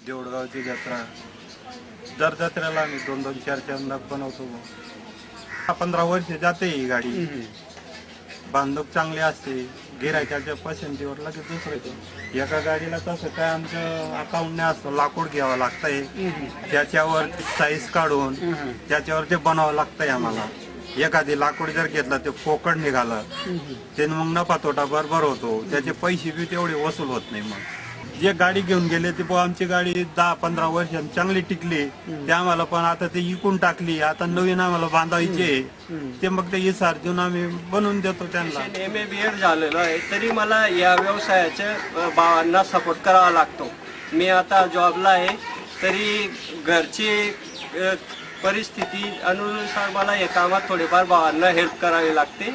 देऊळगावची जत्रा दर जत्रेला आम्ही 2-2, 4-4 बनवतो. 15 वर्ष जाते ही गाडी. बांधूक चांगली असते, गिरायकाच्या पसंतीवर लगेच दुसरं येतो. एका गाडीला तसं काय आमचं अकाउंट नाही असतं, लाकूड घ्यावं लागतंय, त्याच्यावर साईज काढून त्याच्यावर ते बनावं लागतंय आम्हाला. एखादी लाकूड जर घेतलं ते पोकळ निघालं ते मग नफा तोटा बरोबर होतो, त्याचे पैसे बी तेवढे वसूल होत नाही. मग जे गाडी घेऊन गेले ते आमची गाडी 10-15 वर्ष चांगली टिकली, ते आम्हाला पण आता ते इकून टाकली, आता नवीन आम्हाला बांधायचे ते मग ते इसार देऊन आम्ही बनवून देतो त्यांना. MA BEd झालेलं आहे तरी मला या व्यवसायाचे भावांना सपोर्ट करावा लागतो. मी आता जॉबला आहे तरी घरची परिस्थिती अनुसार मला या कामात थोडेफार भावांना हेल्प करावी लागते.